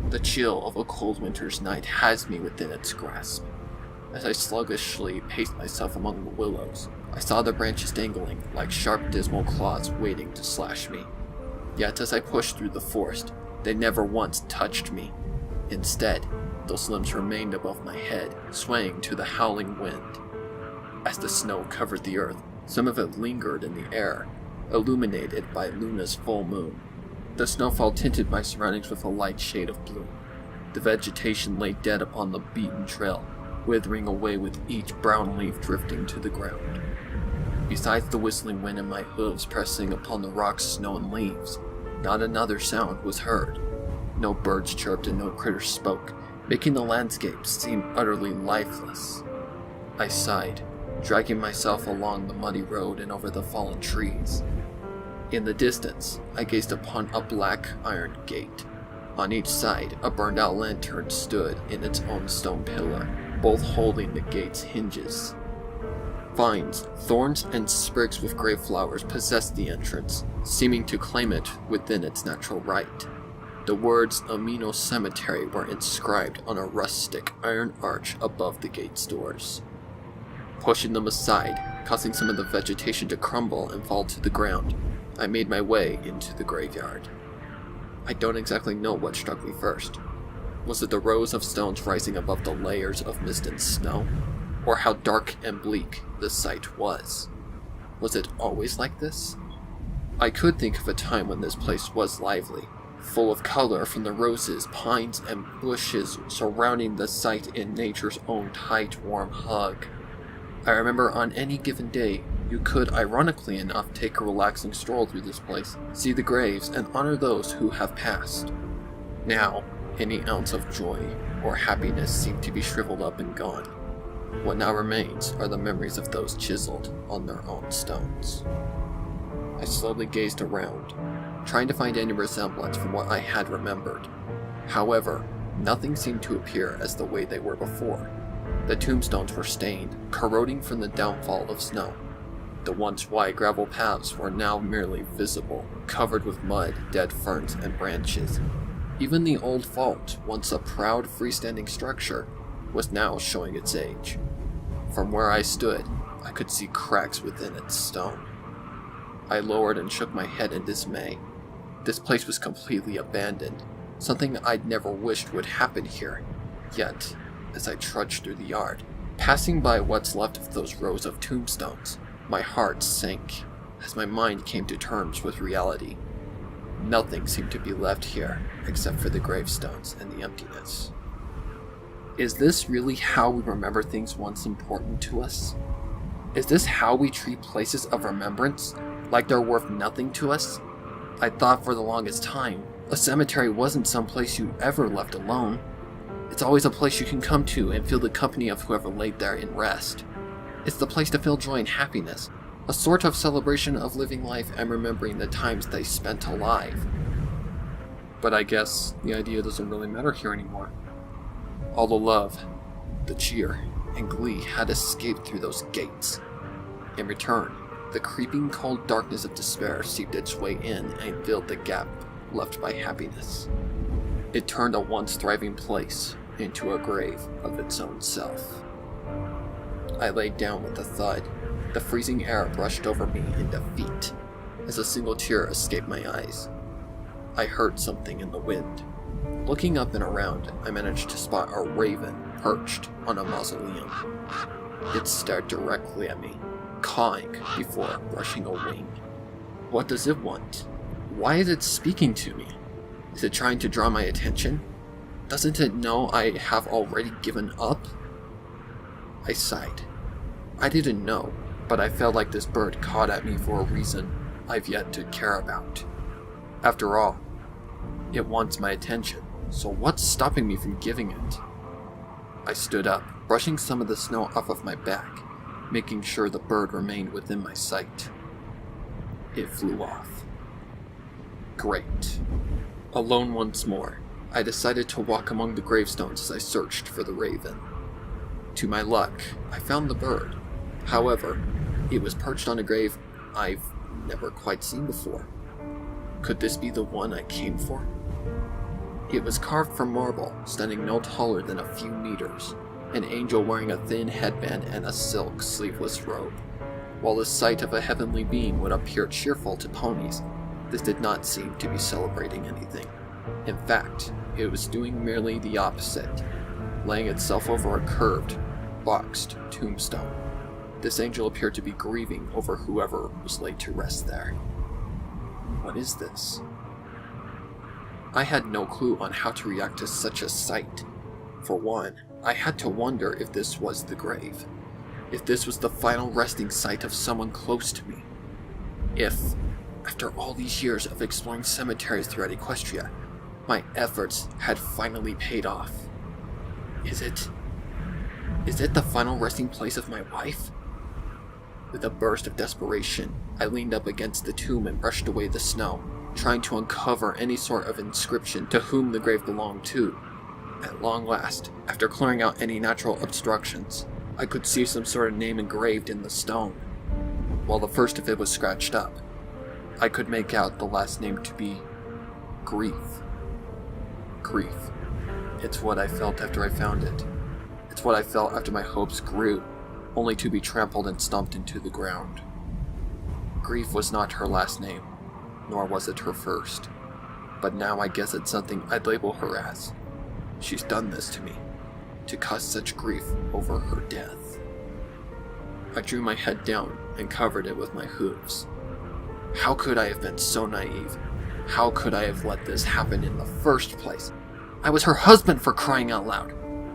The chill of a cold winter's night has me within its grasp. As I sluggishly paced myself among the willows, I saw the branches dangling like sharp, dismal claws waiting to slash me. Yet as I pushed through the forest, they never once touched me. Instead, those limbs remained above my head, swaying to the howling wind. As the snow covered the earth, some of it lingered in the air, illuminated by Luna's full moon. The snowfall tinted my surroundings with a light shade of blue. The vegetation lay dead upon the beaten trail, withering away with each brown leaf drifting to the ground. Besides the whistling wind and my hooves pressing upon the rocks, snow, and leaves, not another sound was heard. No birds chirped and no critter spoke, making the landscape seem utterly lifeless. I sighed, dragging myself along the muddy road and over the fallen trees. In the distance, I gazed upon a black iron gate. On each side, a burned-out lantern stood in its own stone pillar, both holding the gate's hinges. Vines, thorns, and sprigs with gray flowers possessed the entrance, seeming to claim it within its natural right. The words Amino Cemetery were inscribed on a rustic iron arch above the gate's doors. Pushing them aside, causing some of the vegetation to crumble and fall to the ground, I made my way into the graveyard. I don't exactly know what struck me first. Was it the rows of stones rising above the layers of mist and snow? Or how dark and bleak the sight was? Was it always like this? I could think of a time when this place was lively, full of color from the roses, pines, and bushes surrounding the site in nature's own tight, warm hug. I remember on any given day, you could, ironically enough, take a relaxing stroll through this place, see the graves, and honor those who have passed. Now, any ounce of joy or happiness seemed to be shriveled up and gone. What now remains are the memories of those chiseled on their own stones. I slowly gazed around, trying to find any resemblance from what I had remembered. However, nothing seemed to appear as the way they were before. The tombstones were stained, corroding from the downfall of snow. The once wide gravel paths were now merely visible, covered with mud, dead ferns, and branches. Even the old vault, once a proud freestanding structure, was now showing its age. From where I stood, I could see cracks within its stone. I lowered and shook my head in dismay. This place was completely abandoned, something I'd never wished would happen here. Yet, as I trudged through the yard, passing by what's left of those rows of tombstones, my heart sank as my mind came to terms with reality. Nothing seemed to be left here except for the gravestones and the emptiness. Is this really how we remember things once important to us? Is this how we treat places of remembrance, like they're worth nothing to us? I thought for the longest time, a cemetery wasn't some place you ever left alone. It's always a place you can come to and feel the company of whoever laid there in rest. It's the place to feel joy and happiness, a sort of celebration of living life and remembering the times they spent alive. But I guess the idea doesn't really matter here anymore. All the love, the cheer, and glee had escaped through those gates. In return, the creeping cold darkness of despair seeped its way in and filled the gap left by happiness. It turned a once thriving place into a grave of its own self. I laid down with a thud. The freezing air brushed over me in defeat, as a single tear escaped my eyes. I heard something in the wind. Looking up and around, I managed to spot a raven perched on a mausoleum. It stared directly at me, cawing before brushing a wing. What does it want? Why is it speaking to me? Is it trying to draw my attention? Doesn't it know I have already given up? I sighed. I didn't know, but I felt like this bird cawed at me for a reason I've yet to care about. After all, it wants my attention, so what's stopping me from giving it? I stood up, brushing some of the snow off of my back, making sure the bird remained within my sight. It flew off. Great. Alone once more, I decided to walk among the gravestones as I searched for the raven. To my luck, I found the bird. However, it was perched on a grave I've never quite seen before. Could this be the one I came for? It was carved from marble, standing no taller than a few meters, an angel wearing a thin headband and a silk, sleeveless robe. While the sight of a heavenly being would appear cheerful to ponies, this did not seem to be celebrating anything. In fact, it was doing merely the opposite, laying itself over a curved, boxed tombstone. This angel appeared to be grieving over whoever was laid to rest there. What is this? I had no clue on how to react to such a sight. For one, I had to wonder if this was the grave. If this was the final resting site of someone close to me. If, after all these years of exploring cemeteries throughout Equestria, my efforts had finally paid off. Is it the final resting place of my wife? With a burst of desperation, I leaned up against the tomb and brushed away the snow, trying to uncover any sort of inscription to whom the grave belonged to. At long last, after clearing out any natural obstructions, I could see some sort of name engraved in the stone. While the first of it was scratched up, I could make out the last name to be Grief. Grief. It's what I felt after I found it. It's what I felt after my hopes grew, only to be trampled and stomped into the ground. Grief was not her last name, nor was it her first. But now I guess it's something I'd label her as. She's done this to me, to cause such grief over her death. I drew my head down and covered it with my hooves. How could I have been so naive? How could I have let this happen in the first place? I was her husband, for crying out loud.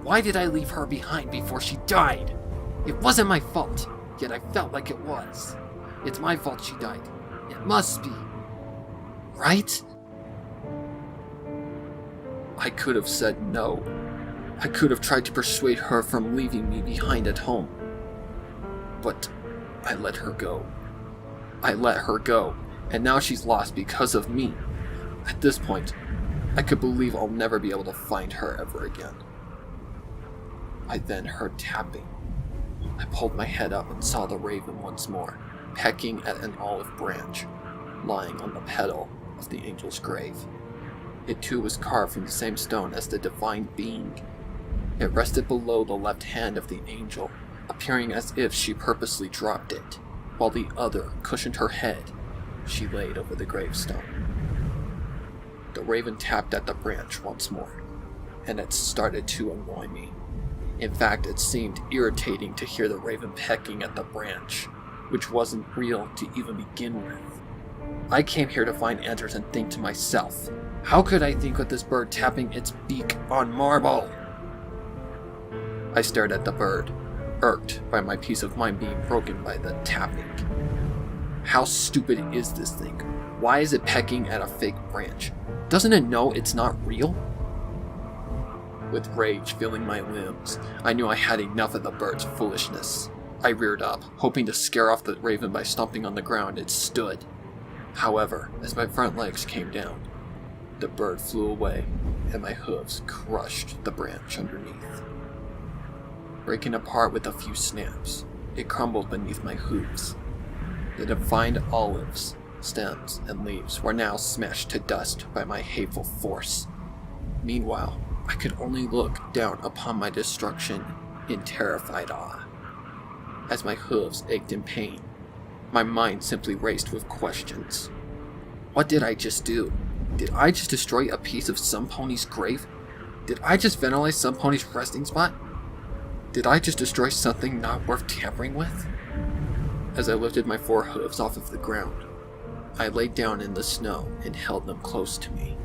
Why did I leave her behind before she died? It wasn't my fault, yet I felt like it was. It's my fault she died. It must be. Right? I could have said no. I could have tried to persuade her from leaving me behind at home. But I let her go. I let her go, and now she's lost because of me. At this point, I could believe I'll never be able to find her ever again. I then heard tapping. I pulled my head up and saw the raven once more, pecking at an olive branch, lying on the petal of the angel's grave. It too was carved from the same stone as the divine being. It rested below the left hand of the angel, appearing as if she purposely dropped it, while the other cushioned her head. She laid over the gravestone. The raven tapped at the branch once more, and it started to annoy me. In fact, it seemed irritating to hear the raven pecking at the branch, which wasn't real to even begin with. I came here to find answers and think to myself, how could I think with this bird tapping its beak on marble? I stared at the bird, irked by my peace of mind being broken by the tapping. How stupid is this thing? Why is it pecking at a fake branch? Doesn't it know it's not real? With rage filling my limbs, I knew I had enough of the bird's foolishness. I reared up, hoping to scare off the raven by stomping on the ground it stood. However, as my front legs came down, the bird flew away, and my hooves crushed the branch underneath. Breaking apart with a few snaps, it crumbled beneath my hooves. The defined olives, stems, and leaves were now smashed to dust by my hateful force. Meanwhile, I could only look down upon my destruction in terrified awe. As my hooves ached in pain, my mind simply raced with questions. What did I just do? Did I just destroy a piece of some pony's grave? Did I just vandalize some pony's resting spot? Did I just destroy something not worth tampering with? As I lifted my 4 hooves off of the ground, I laid down in the snow and held them close to me.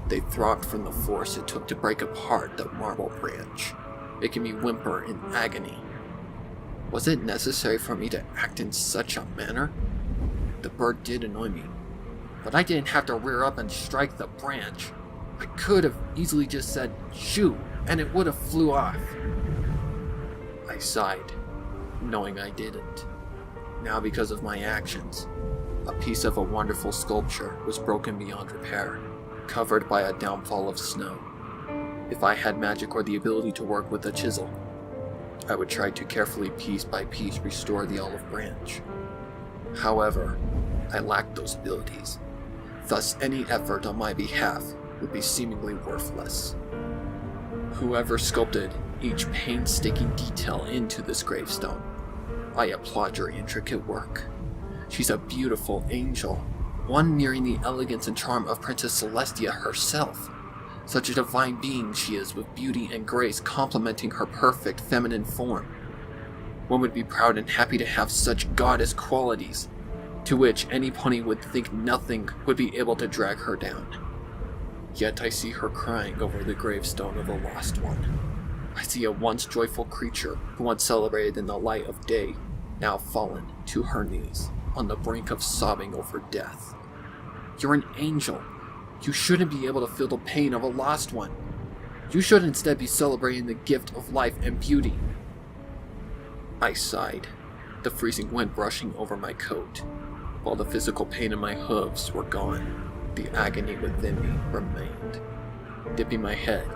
They throbbed from the force it took to break apart the marble branch, making me whimper in agony. Was it necessary for me to act in such a manner? The bird did annoy me, but I didn't have to rear up and strike the branch. I could have easily just said, "Shoo," and it would have flew off. I sighed, knowing I didn't. Now, because of my actions, a piece of a wonderful sculpture was broken beyond repair, covered by a downfall of snow. If I had magic or the ability to work with a chisel, I would try to carefully piece by piece restore the olive branch. However, I lacked those abilities. Thus, any effort on my behalf would be seemingly worthless. Whoever sculpted each painstaking detail into this gravestone, I applaud your intricate work. She's a beautiful angel, one nearing the elegance and charm of Princess Celestia herself. Such a divine being she is, with beauty and grace complementing her perfect feminine form. One would be proud and happy to have such goddess qualities, to which any pony would think nothing would be able to drag her down. Yet I see her crying over the gravestone of a lost one. I see a once joyful creature who once celebrated in the light of day, now fallen to her knees, on the brink of sobbing over death. You're an angel. You shouldn't be able to feel the pain of a lost one. You should instead be celebrating the gift of life and beauty. I sighed, the freezing wind brushing over my coat. While the physical pain in my hooves were gone, the agony within me remained. Dipping my head,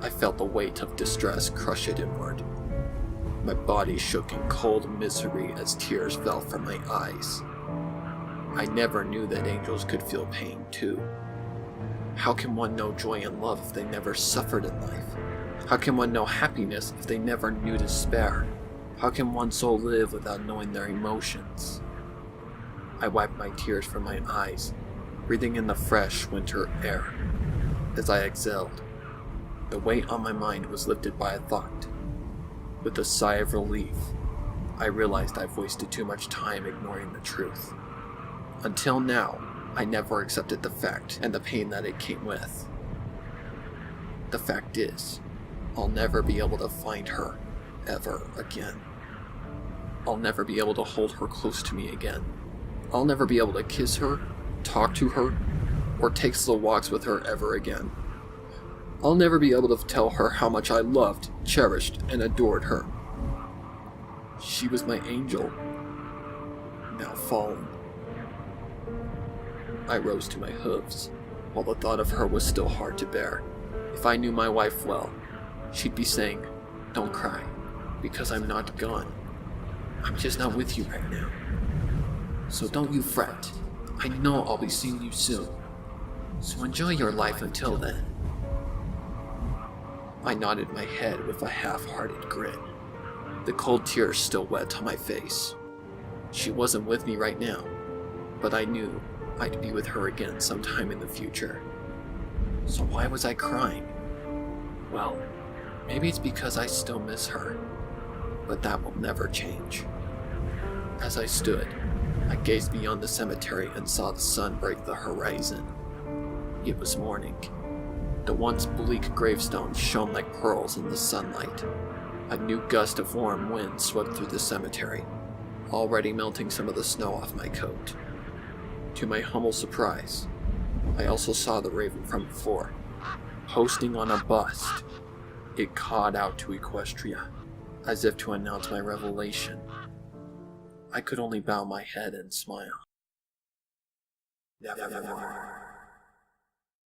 I felt the weight of distress crush it inward. My body shook in cold misery as tears fell from my eyes. I never knew that angels could feel pain too. How can one know joy and love if they never suffered in life? How can one know happiness if they never knew despair? How can one soul live without knowing their emotions? I wiped my tears from my eyes, breathing in the fresh winter air. As I exhaled, the weight on my mind was lifted by a thought. With a sigh of relief, I realized I've wasted too much time ignoring the truth. Until now, I never accepted the fact and the pain that it came with. The fact is, I'll never be able to find her ever again. I'll never be able to hold her close to me again. I'll never be able to kiss her, talk to her, or take slow walks with her ever again. I'll never be able to tell her how much I loved, cherished, and adored her. She was my angel, now fallen. I rose to my hooves, while the thought of her was still hard to bear. If I knew my wife well, she'd be saying, "Don't cry, because I'm not gone. I'm just not with you right now. So don't you fret. I know I'll be seeing you soon. So enjoy your life until then." I nodded my head with a half-hearted grin, the cold tears still wet on my face. She wasn't with me right now, but I knew I'd be with her again sometime in the future. So why was I crying? Well, maybe it's because I still miss her, but that will never change. As I stood, I gazed beyond the cemetery and saw the sun break the horizon. It was morning. The once bleak gravestone shone like pearls in the sunlight. A new gust of warm wind swept through the cemetery, already melting some of the snow off my coat. To my humble surprise, I also saw the raven from before, posting on a bust. It cawed out to Equestria, as if to announce my revelation. I could only bow my head and smile. Nevermore.